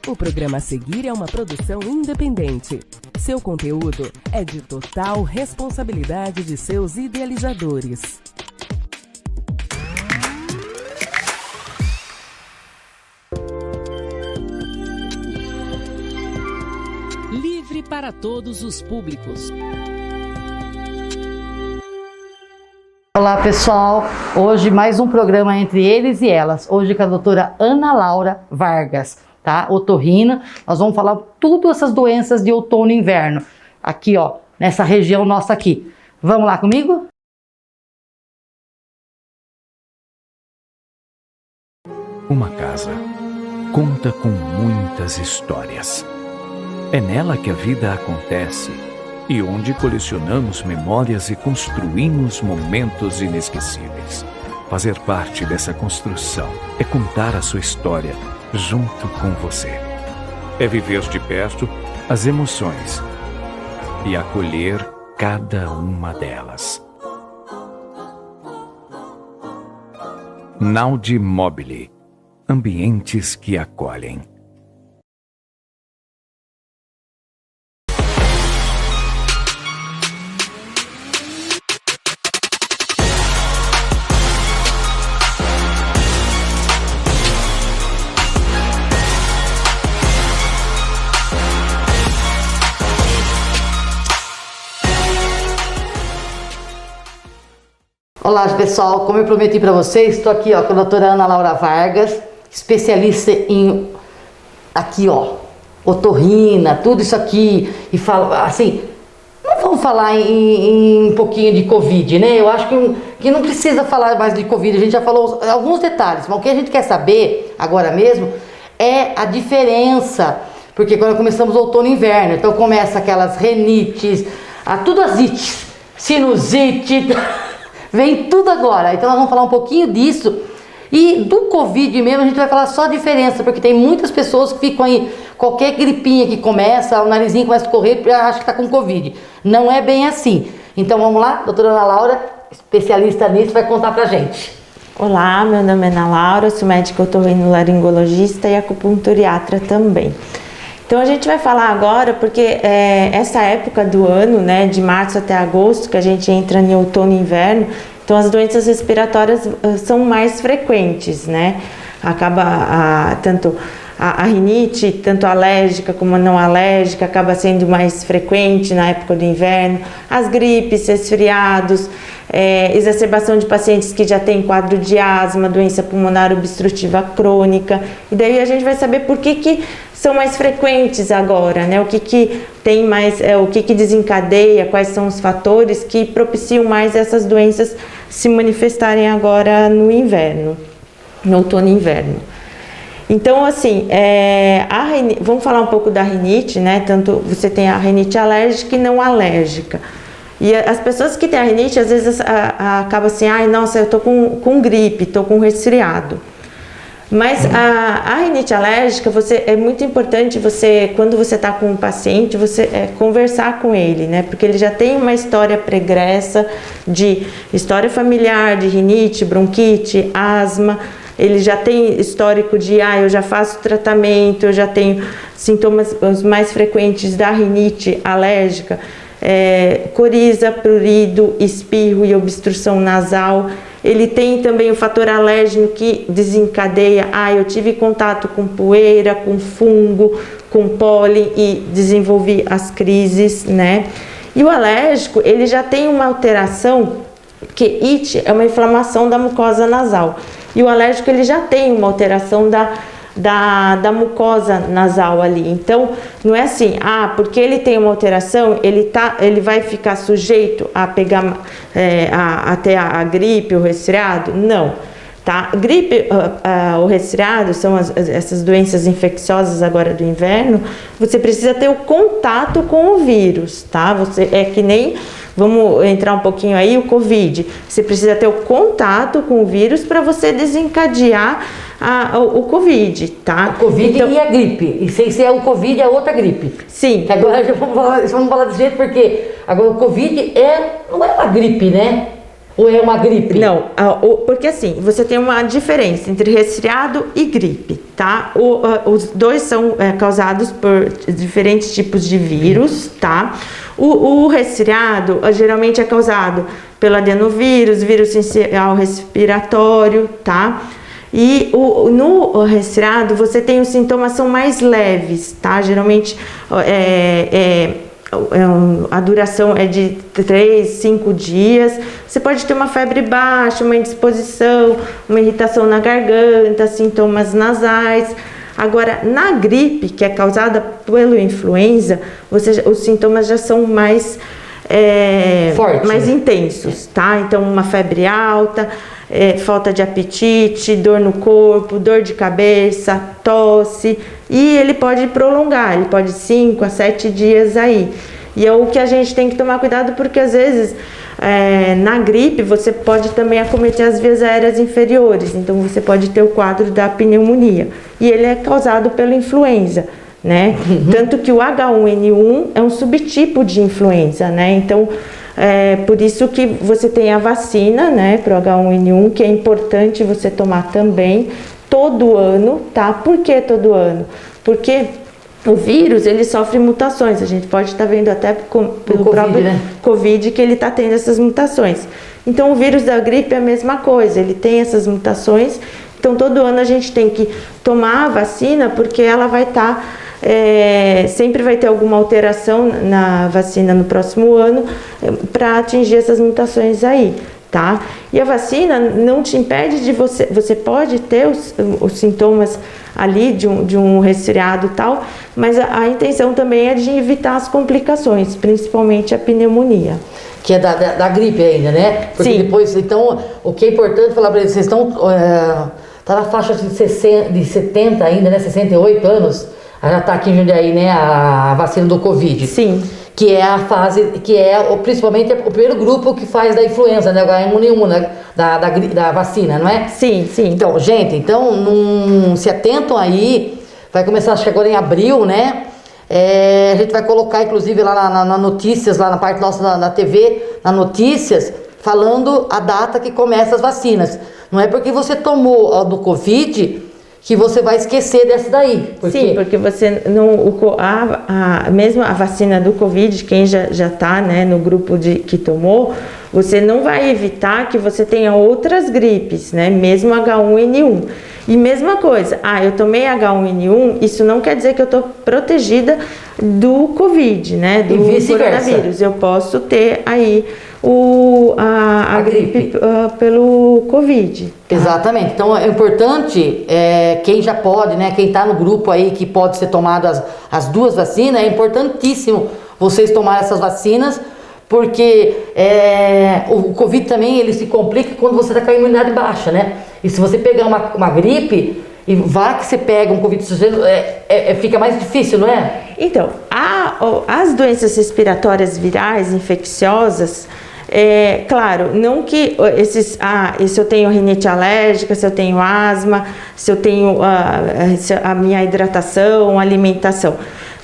O programa a seguir é uma produção independente. Seu conteúdo é de total responsabilidade de seus idealizadores. Livre para todos os públicos. Olá pessoal, hoje mais um programa Entre Eles e Elas, hoje com a doutora Ana Laura Vargas, tá? Otorrina, nós vamos falar tudo essas doenças de outono e inverno, aqui ó, nessa região nossa aqui. Vamos lá comigo? Uma casa conta com muitas histórias. É nela que a vida acontece e onde colecionamos memórias e construímos momentos inesquecíveis. Fazer parte dessa construção é contar a sua história junto com você. É viver de perto as emoções e acolher cada uma delas. Naudi Mobile. Ambientes que acolhem. Olá pessoal, como eu prometi para vocês, estou aqui ó, com a doutora Ana Laura Vargas, especialista em, aqui ó, otorrina, tudo isso aqui, e fala assim, não vamos falar em um pouquinho de Covid, né? Eu acho que não precisa falar mais de Covid, a gente já falou alguns detalhes, mas o que a gente quer saber agora mesmo é a diferença, porque quando começamos o outono e inverno, então começa aquelas renites, tudo as ites, sinusite, vem tudo agora, então nós vamos falar um pouquinho disso. E do Covid mesmo a gente vai falar só a diferença, porque tem muitas pessoas que ficam aí, qualquer gripinha que começa, o narizinho começa a correr, acha que está com Covid. Não é bem assim. Então vamos lá, doutora Ana Laura, especialista nisso, vai contar pra gente. Olá, meu nome é Ana Laura, sou médica otorrinolaringologista e acupunturiatra também. Então a gente vai falar agora, porque essa época do ano, né, de março até agosto, que a gente entra em outono e inverno, então as doenças respiratórias são mais frequentes, né? Acaba tanto a rinite, tanto alérgica como a não alérgica, acaba sendo mais frequente na época do inverno. As gripes, resfriados, exacerbação de pacientes que já têm quadro de asma, doença pulmonar obstrutiva crônica. E daí a gente vai saber por que são mais frequentes agora, né? O que tem mais, o que desencadeia, quais são os fatores que propiciam mais essas doenças se manifestarem agora no inverno, no outono e inverno. Então, assim, vamos falar um pouco da rinite, né? Tanto você tem a rinite alérgica e não alérgica. E as pessoas que têm a rinite, às vezes, acabam assim, ai, nossa, eu tô com gripe, tô com resfriado. Mas a rinite alérgica, é muito importante você, quando você está com um paciente, você conversar com ele, né? Porque ele já tem uma história pregressa de história familiar, de rinite, bronquite, asma. Ele já tem histórico de, eu já faço tratamento, eu já tenho sintomas os mais frequentes da rinite alérgica, coriza, prurido, espirro e obstrução nasal. Ele tem também o fator alérgeno que desencadeia, eu tive contato com poeira, com fungo, com pólen e desenvolvi as crises, né? E o alérgico, ele já tem uma alteração, porque ite é uma inflamação da mucosa nasal. E o alérgico, ele já tem uma alteração da mucosa nasal ali. Então, não é assim, porque ele tem uma alteração, ele vai ficar sujeito a pegar até a gripe, o resfriado? Não, tá? Gripe, o resfriado, são essas doenças infecciosas agora do inverno, você precisa ter o contato com o vírus, tá? É que nem, vamos entrar um pouquinho aí, o Covid. Você precisa ter o contato com o vírus para você desencadear o Covid, tá? O Covid então, e a gripe. E se é o Covid, é outra gripe. Sim. Que agora já vamos falar desse jeito, porque agora o Covid não é uma gripe, né? Ou é uma gripe? Não, porque assim, você tem uma diferença entre resfriado e gripe, tá? Os dois são causados por diferentes tipos de vírus, tá? O resfriado geralmente é causado pelo adenovírus, vírus sincicial respiratório, tá? E no resfriado você tem os sintomas são mais leves, tá? Geralmente a duração é de 3, 5 dias. Você pode ter uma febre baixa, uma indisposição, uma irritação na garganta, sintomas nasais. Agora, na gripe, que é causada pela influenza, os sintomas já são mais mais intensos, tá? Então, uma febre alta, falta de apetite, dor no corpo, dor de cabeça, tosse, e ele pode prolongar, ele pode 5 a 7 dias aí. E é o que a gente tem que tomar cuidado, porque às vezes na gripe você pode também acometer as vias aéreas inferiores, então você pode ter o quadro da pneumonia, e ele é causado pela influenza, né? Tanto que o H1N1 é um subtipo de influenza, né? Então, por isso que você tem a vacina, né, para o H1N1, que é importante você tomar também todo ano, tá? Por que todo ano? Porque o vírus, ele sofre mutações, a gente pode estar vendo até pelo próprio Covid que ele está tendo essas mutações. Então, o vírus da gripe é a mesma coisa, ele tem essas mutações, então todo ano a gente tem que tomar a vacina, porque ela vai estar... sempre vai ter alguma alteração na vacina no próximo ano para atingir essas mutações aí, tá? E a vacina não te impede de você pode ter os sintomas ali de um resfriado e tal, mas a intenção também é de evitar as complicações, principalmente a pneumonia. Que é da gripe ainda, né? Porque Sim. Depois, então, o que é importante falar para eles, vocês estão tá na faixa de 70 ainda, né? 68 anos, já está aqui em Jundiaí, né? A vacina do Covid. Sim. Que é a fase, principalmente o primeiro grupo que faz da influenza, né? O H1N1, né? Da vacina, não é? Sim, sim. Então, gente, não se atentam aí, vai começar, acho que agora em abril, né? A gente vai colocar, inclusive, lá na notícias, lá na parte nossa na TV, na notícias, falando a data que começa as vacinas. Não é porque você tomou a do Covid que você vai esquecer dessa daí. Sim, porque você não... mesmo a vacina do Covid, quem já está, né, no grupo que tomou, você não vai evitar que você tenha outras gripes, né? Mesmo H1N1. E mesma coisa, eu tomei H1N1, isso não quer dizer que eu estou protegida do Covid, né? Do coronavírus. Eu posso ter aí a gripe pelo Covid. Tá? Exatamente. Então é importante, quem já pode, né? Quem está no grupo aí que pode ser tomado as duas vacinas, é importantíssimo vocês tomarem essas vacinas, porque o Covid também ele se complica quando você está com a imunidade baixa, né? E se você pegar uma gripe e vai que você pega um Covid, fica mais difícil, não é? Então, as doenças respiratórias virais infecciosas, claro, não que se eu tenho rinite alérgica, se eu tenho asma, se eu tenho a minha hidratação, alimentação.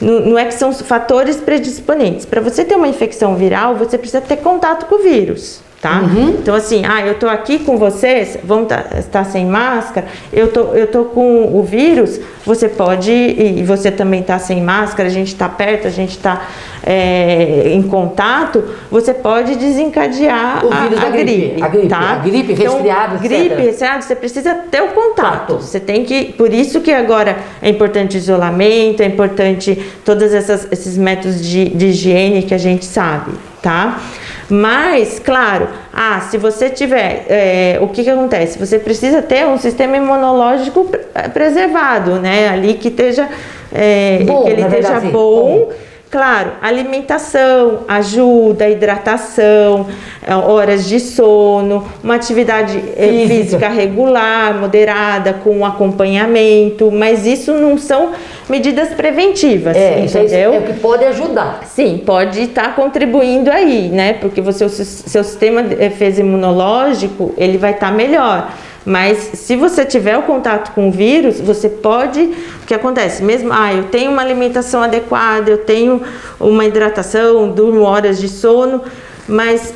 Não é que são fatores predisponentes. Para você ter uma infecção viral, você precisa ter contato com o vírus, tá? Uhum. Então, assim, eu tô aqui com vocês, vamos estar sem máscara, eu tô com o vírus, você pode, e você também tá sem máscara, a gente tá perto, a gente tá em contato, você pode desencadear o vírus da gripe, tá? A gripe, resfriado, então, gripe, resfriado, você precisa ter o contato. Você tem que, por isso que agora é importante o isolamento, é importante todos esses métodos de higiene que a gente sabe, tá? Mas, claro, se você tiver, o que acontece? Você precisa ter um sistema imunológico preservado, né? Ali que esteja, bom, que ele esteja bom. Claro, alimentação ajuda, hidratação, horas de sono, uma atividade física regular, moderada, com acompanhamento, mas isso não são medidas preventivas, entendeu? É o que pode ajudar. Sim, pode estar contribuindo aí, né? Porque seu sistema de defesa imunológico, ele vai estar melhor. Mas se você tiver o contato com o vírus, você pode... O que acontece? Mesmo, eu tenho uma alimentação adequada, eu tenho uma hidratação, durmo horas de sono, mas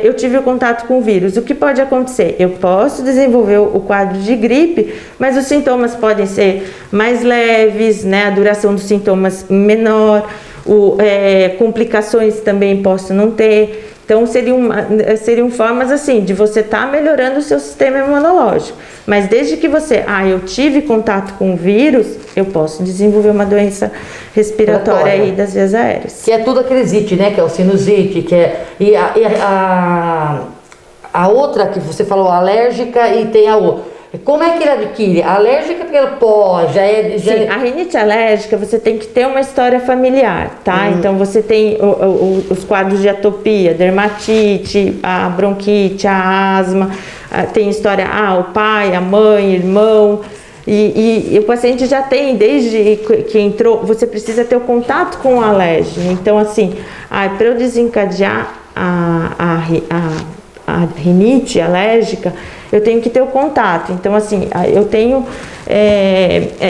eu tive o contato com o vírus. O que pode acontecer? Eu posso desenvolver o quadro de gripe, mas os sintomas podem ser mais leves, né? A duração dos sintomas menor, complicações também posso não ter. Então, seriam formas assim, de você estar melhorando o seu sistema imunológico. Mas desde que eu tive contato com o vírus, eu posso desenvolver uma doença respiratória aí das vias aéreas. Que é tudo aquele zite, né? Que é o sinusite, e a outra que você falou, alérgica, e tem a outra. Como é que ele adquire? A alérgica pelo pó, Sim, a rinite alérgica você tem que ter uma história familiar, tá? Então você tem os quadros de atopia, dermatite, a bronquite, a asma, tem história, o pai, a mãe, irmão, e o paciente já tem, desde que entrou, você precisa ter o contato com o alérgeno. Então assim, para eu desencadear a rinite alérgica, eu tenho que ter o contato. Então assim, eu tenho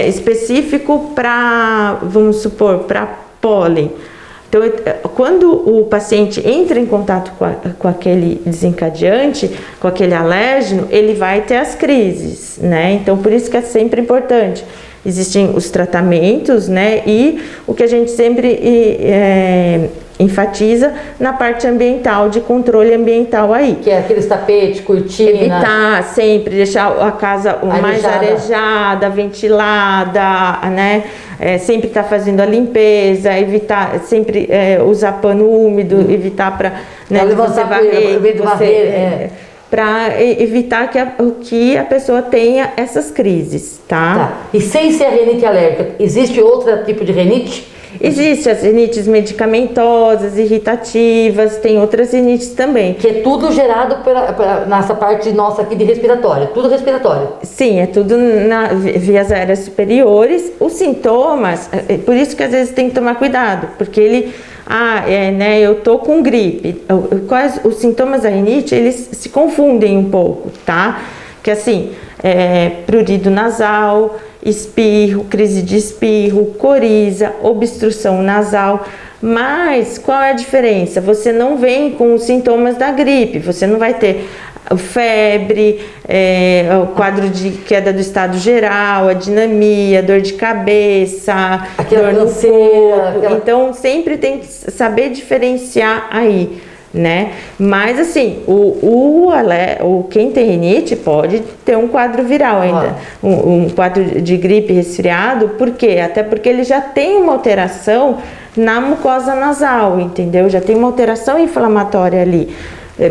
específico para, vamos supor, para pólen. Então, quando o paciente entra em contato com aquele desencadeante, com aquele alérgeno, ele vai ter as crises, né? Então, por isso que é sempre importante. Existem os tratamentos, né? E o que a gente sempre enfatiza na parte ambiental, de controle ambiental aí. Que é aqueles tapetes, cortina. Evitar sempre, deixar a casa mais arejada, ventilada, né? Sempre estar fazendo a limpeza, evitar sempre usar pano úmido, evitar para você varrer, para evitar que a pessoa tenha essas crises, tá? E sem ser a rinite alérgica, existe outro tipo de rinite? Existem as rinites medicamentosas, irritativas, tem outras rinites também. Que é tudo gerado nessa parte nossa aqui de respiratório, tudo respiratório. Sim, é tudo nas vias aéreas superiores. Os sintomas, por isso que às vezes tem que tomar cuidado, porque ele, eu tô com gripe. Os sintomas da rinite, eles se confundem um pouco, tá? Que assim, prurido nasal, espirro, crise de espirro, coriza, obstrução nasal. Mas qual é a diferença? Você não vem com os sintomas da gripe, você não vai ter febre, o quadro de queda do estado geral, a dinamia, dor de cabeça, dor no corpo. Então sempre tem que saber diferenciar aí, né? Mas assim, quem tem rinite pode ter um quadro viral ainda, um quadro de gripe, resfriado. Por quê? Até porque ele já tem uma alteração na mucosa nasal, entendeu? Já tem uma alteração inflamatória ali.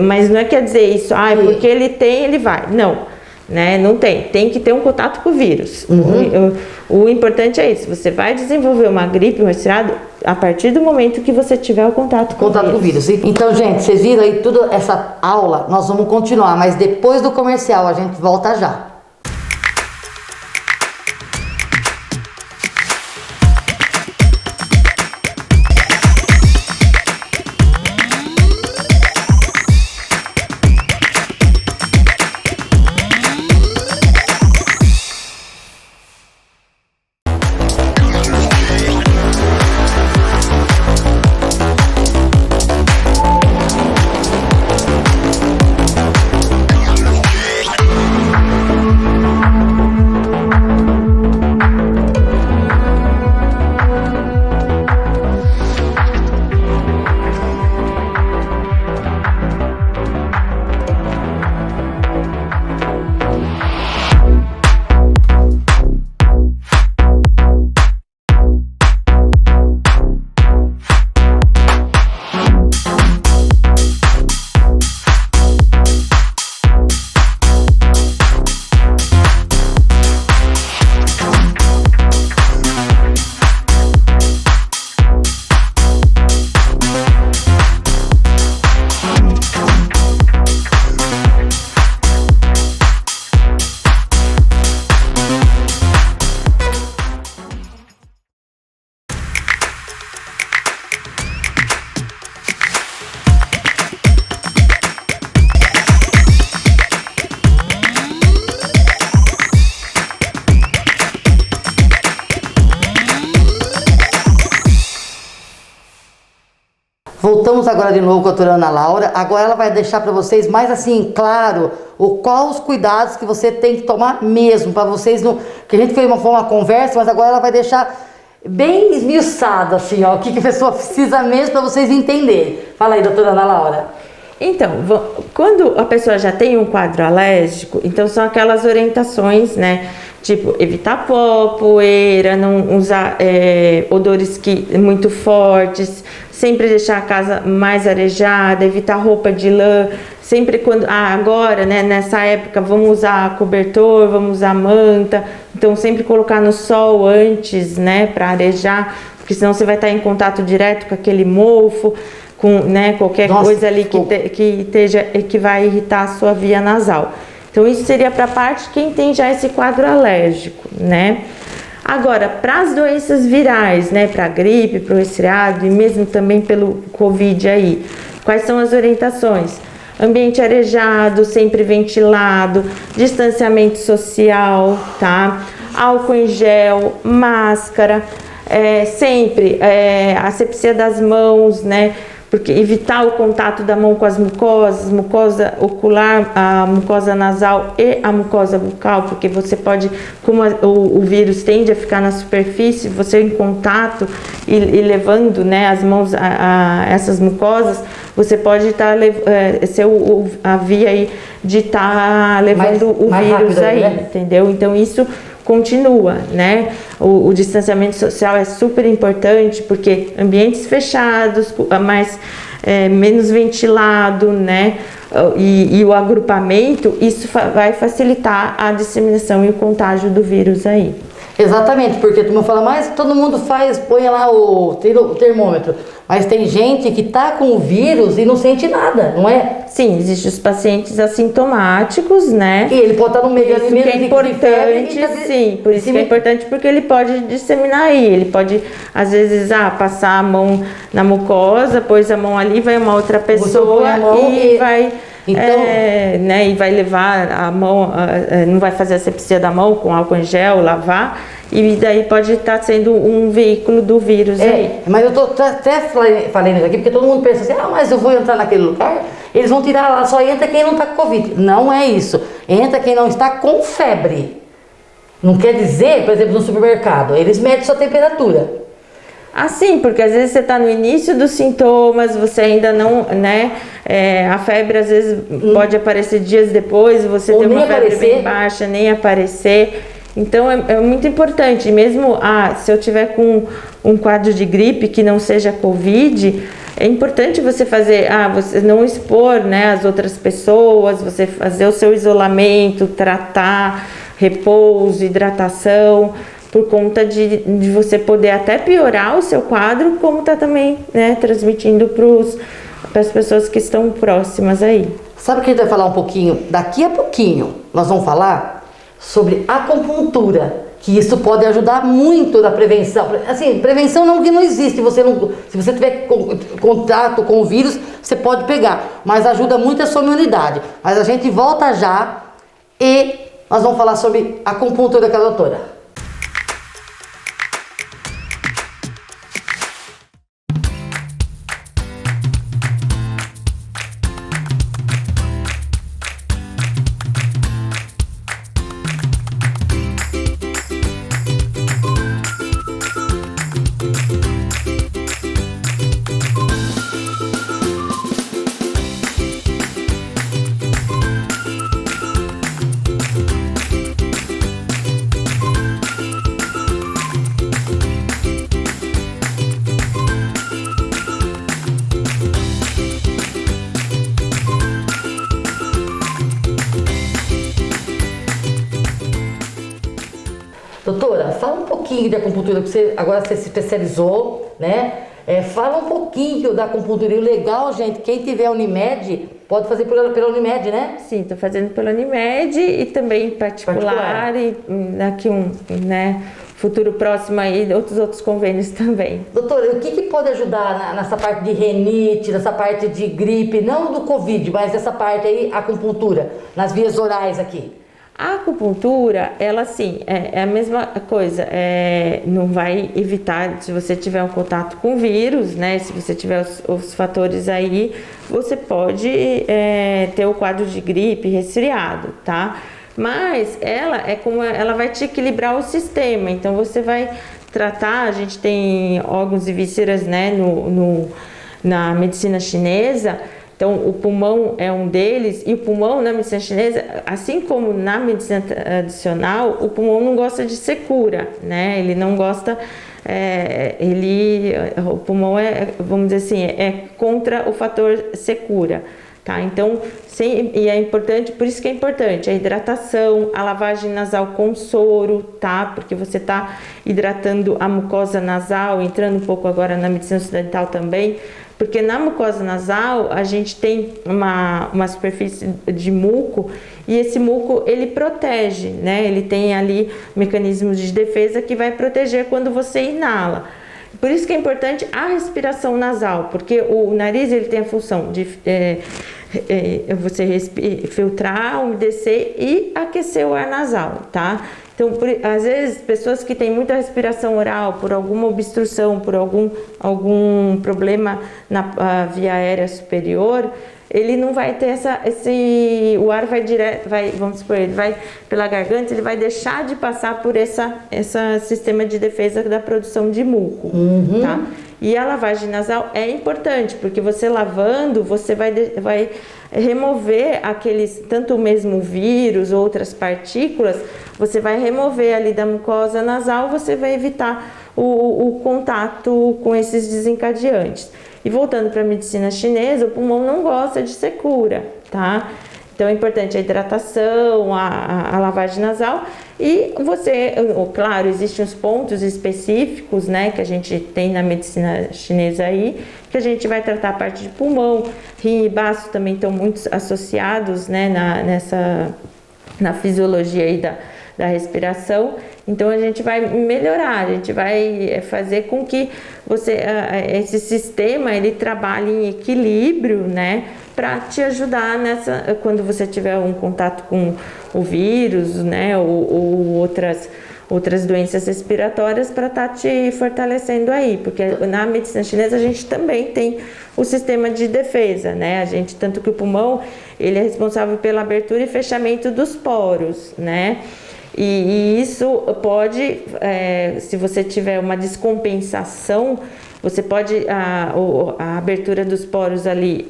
Mas não quer dizer isso, porque ele tem, ele vai. Não, né? Não tem que ter um contato com o vírus. O importante é isso, você vai desenvolver uma gripe, um resfriado, a partir do momento que você tiver o contato com o vírus. Então, gente, vocês viram aí toda essa aula, nós vamos continuar, mas depois do comercial a gente volta já. Voltamos agora de novo com a doutora Ana Laura. Agora ela vai deixar para vocês mais assim, claro, qual os cuidados que você tem que tomar mesmo, para vocês não... Que a gente foi uma conversa, mas agora ela vai deixar bem esmiuçado, assim, ó, o que a pessoa precisa mesmo para vocês entenderem. Fala aí, doutora Ana Laura. Então, quando a pessoa já tem um quadro alérgico, então são aquelas orientações, né? Tipo, evitar pó, poeira, não usar odores muito fortes, sempre deixar a casa mais arejada, evitar roupa de lã, sempre quando, agora, né, nessa época, vamos usar cobertor, vamos usar manta, então sempre colocar no sol antes, né, para arejar, porque senão você vai estar em contato direto com aquele mofo, com, né, qualquer coisa ali que vai irritar a sua via nasal. Então, isso seria para a parte quem tem já esse quadro alérgico, né? Agora, para as doenças virais, né? Para a gripe, para o resfriado e mesmo também pelo Covid aí, quais são as orientações? Ambiente arejado, sempre ventilado, distanciamento social, tá? Álcool em gel, máscara, sempre asepsia das mãos, né? Porque evitar o contato da mão com as mucosas, mucosa ocular, a mucosa nasal e a mucosa bucal, porque você pode, como o vírus tende a ficar na superfície, você em contato e levando, né, as mãos a essas mucosas, você pode estar ser a via aí de estar levando o vírus aí, né? Entendeu? Então isso continua, né? O distanciamento social é super importante porque ambientes fechados, menos ventilado, né? E o agrupamento, isso vai facilitar a disseminação e o contágio do vírus aí. Exatamente, porque todo mundo fala, mas todo mundo põe lá o termômetro, mas tem gente que tá com o vírus e não sente nada, não é? Sim, existem os pacientes assintomáticos, né? E ele pode estar no meio de que é importante, sim, por isso que é importante, porque ele pode disseminar aí, ele pode, às vezes, passar a mão na mucosa, pôs a mão ali, vai uma outra pessoa e vai... Então, né, e vai levar a mão, não vai fazer asepsia da mão com álcool em gel, lavar, e daí pode estar sendo um veículo do vírus aí. Mas eu até falando isso aqui, porque todo mundo pensa assim, mas eu vou entrar naquele lugar, eles vão tirar lá, só entra quem não está com Covid. Não é isso, entra quem não está com febre. Não quer dizer, por exemplo, no supermercado, eles medem sua temperatura. Sim, porque às vezes você está no início dos sintomas, você ainda não, né, a febre às vezes pode aparecer dias depois, você tem uma febre bem baixa, nem aparecer, então é muito importante, mesmo se eu tiver com um quadro de gripe que não seja Covid, é importante você fazer, você não expor, né, as outras pessoas, você fazer o seu isolamento, tratar, repouso, hidratação, por conta de você poder até piorar o seu quadro, como está também, né, transmitindo para as pessoas que estão próximas aí. Sabe que a gente vai falar um pouquinho, daqui a pouquinho, nós vamos falar sobre acupuntura, que isso pode ajudar muito na prevenção. Assim, prevenção não que não existe, se você tiver contato com o vírus, você pode pegar, mas ajuda muito a sua imunidade. Mas a gente volta já e nós vamos falar sobre acupuntura com a doutora. Doutora, fala um pouquinho de acupuntura, que agora você se especializou, né? Fala um pouquinho da acupuntura. E o legal, gente, quem tiver Unimed, pode fazer pela Unimed, né? Sim, estou fazendo pela Unimed e também particular. E daqui futuro próximo aí, outros convênios também. Doutora, o que pode ajudar nessa parte de renite, nessa parte de gripe, não do Covid, mas essa parte aí, acupuntura, nas vias orais aqui? A acupuntura, ela assim, é a mesma coisa, não vai evitar, se você tiver um contato com vírus, né, se você tiver os fatores aí, você pode ter o quadro de gripe, resfriado, tá? Mas ela vai te equilibrar o sistema, então você vai tratar, a gente tem órgãos e vísceras, né, na medicina chinesa. Então, o pulmão é um deles, e o pulmão na medicina chinesa, assim como na medicina tradicional, o pulmão não gosta de secura, né? Ele não gosta, o pulmão vamos dizer assim, é contra o fator secura, tá? Então, e é importante, por isso que é importante a hidratação, a lavagem nasal com soro, tá? Porque você tá hidratando a mucosa nasal, entrando um pouco agora na medicina ocidental também. Porque na mucosa nasal a gente tem uma superfície de muco, e esse muco ele protege, né? Ele tem ali mecanismos de defesa que vai proteger quando você inala. Por isso que é importante a respiração nasal, porque o nariz ele tem a função de você filtrar, umedecer e aquecer o ar nasal, tá? Então, às vezes, pessoas que têm muita respiração oral, por alguma obstrução, por algum problema na via aérea superior, ele não vai ter o ar vai direto, vamos supor, ele vai pela garganta, ele vai deixar de passar por esse sistema de defesa da produção de muco, tá? E a lavagem nasal é importante, porque você lavando, você vai remover tanto o mesmo vírus, outras partículas, você vai remover ali da mucosa nasal, você vai evitar o contato com esses desencadeantes. E voltando para a medicina chinesa, o pulmão não gosta de secura, tá? Então é importante a hidratação, a lavagem nasal, e claro, existem os pontos específicos, né, que a gente tem na medicina chinesa aí, que a gente vai tratar a parte de pulmão, rim e baço também estão muito associados, né, na fisiologia aí da respiração. Então a gente vai melhorar, a gente vai fazer com que esse sistema ele trabalhe em equilíbrio, né, para te ajudar quando você tiver um contato com o vírus, né, ou outras doenças respiratórias, para estar te fortalecendo aí, porque na medicina chinesa a gente também tem o sistema de defesa, né, tanto que o pulmão ele é responsável pela abertura e fechamento dos poros, né. E isso pode, se você tiver uma descompensação, você pode, a abertura dos poros ali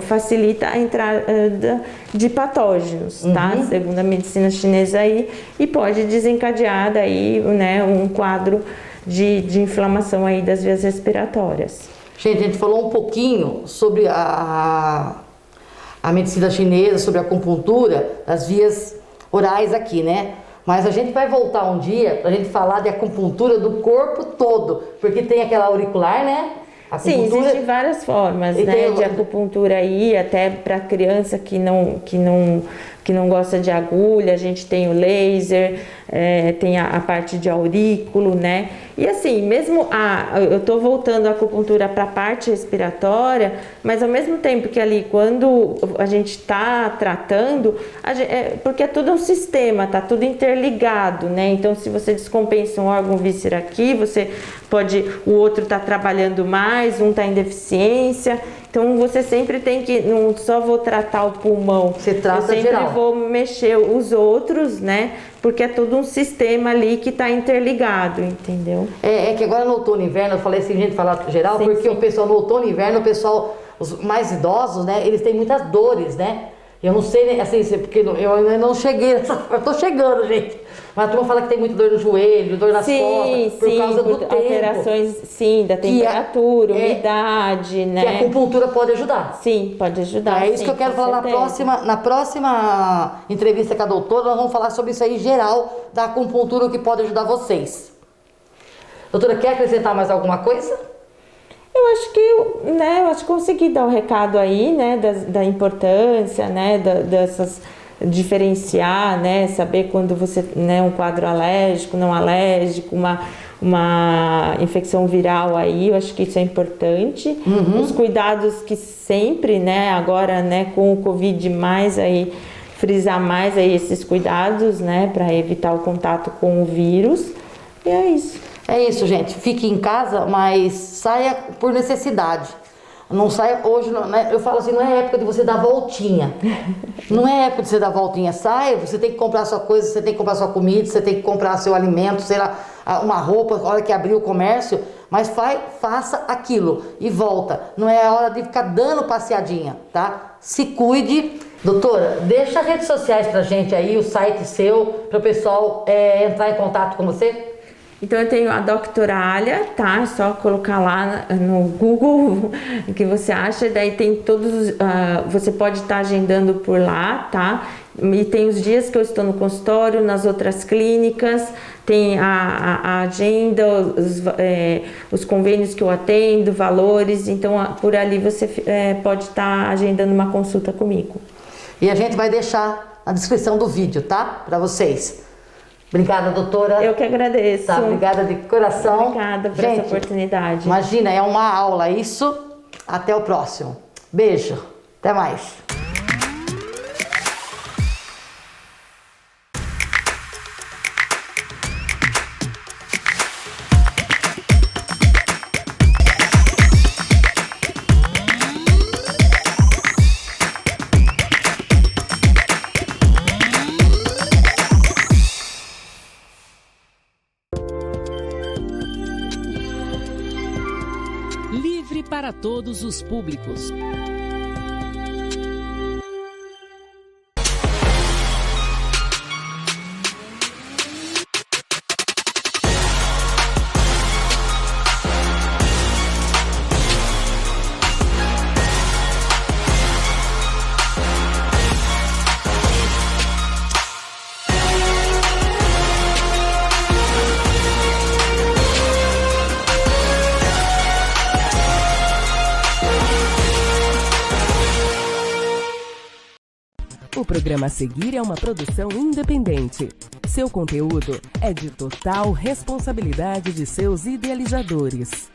facilita a entrada de patógenos, tá? Segundo a medicina chinesa aí, e pode desencadear daí, né, um quadro de inflamação aí das vias respiratórias. Gente, a gente falou um pouquinho sobre a medicina chinesa, sobre a acupuntura, das vias orais aqui, né? Mas a gente vai voltar um dia pra gente falar de acupuntura do corpo todo, porque tem aquela auricular, né? Sim, existem várias formas, né, de acupuntura aí, até para criança que não gosta de agulha, a gente tem o laser, tem a parte de aurículo, né? E assim, mesmo eu tô voltando a acupuntura para a parte respiratória, mas ao mesmo tempo que ali, quando a gente tá tratando, porque é tudo um sistema, tá tudo interligado, né? Então, se você descompensa um órgão víscera aqui, o outro tá trabalhando mais, um tá em deficiência. Então você sempre tem que, não só vou tratar o pulmão, você trata eu sempre geral. Vou mexer os outros, né? Porque é todo um sistema ali que está interligado, entendeu? É que agora no outono e inverno, eu falei assim, gente, falar geral, sim, porque sim. O pessoal no outono e inverno, os mais idosos, né, eles têm muitas dores, né? Eu não sei, assim, porque eu ainda não cheguei eu tô chegando, gente. Mas a turma fala que tem muita dor no joelho, dor nas costas, por causa do tempo. Alterações, sim, da temperatura, umidade, né? Que a acupuntura pode ajudar. Sim, pode ajudar. É isso que eu quero falar na próxima entrevista com a doutora, nós vamos falar sobre isso aí geral da acupuntura, o que pode ajudar vocês. Doutora, quer acrescentar mais alguma coisa? Eu acho que consegui dar o recado aí, né, da importância, né, dessas diferenciar, né, saber quando você, né, um quadro alérgico, não alérgico, uma infecção viral aí, eu acho que isso é importante. Os cuidados que sempre, né, agora, né, com o Covid mais aí frisar mais aí esses cuidados, né, para evitar o contato com o vírus. E é isso. É isso, gente. Fique em casa, mas saia por necessidade. Não saia hoje, né? Eu falo assim, não é época de você dar voltinha. Não é época de você dar voltinha. Saia, você tem que comprar sua coisa, você tem que comprar sua comida, você tem que comprar seu alimento, sei lá, uma roupa, a hora que abrir o comércio, mas faça aquilo e volta. Não é a hora de ficar dando passeadinha, tá? Se cuide. Doutora, deixa as redes sociais pra gente aí, o site seu, para o pessoal entrar em contato com você. Então eu tenho a Doctoralha, tá? É só colocar lá no Google o que você acha, daí tem todos, você pode estar agendando por lá, tá? E tem os dias que eu estou no consultório, nas outras clínicas, tem a agenda, os convênios que eu atendo, valores, então por ali você pode estar agendando uma consulta comigo. E a gente vai deixar na descrição do vídeo, tá? Para vocês. Obrigada, doutora. Eu que agradeço. Tá, obrigada de coração. Obrigada por essa oportunidade. Imagina, é uma aula isso. Até o próximo. Beijo. Até mais. Para todos os públicos. O programa a seguir é uma produção independente. Seu conteúdo é de total responsabilidade de seus idealizadores.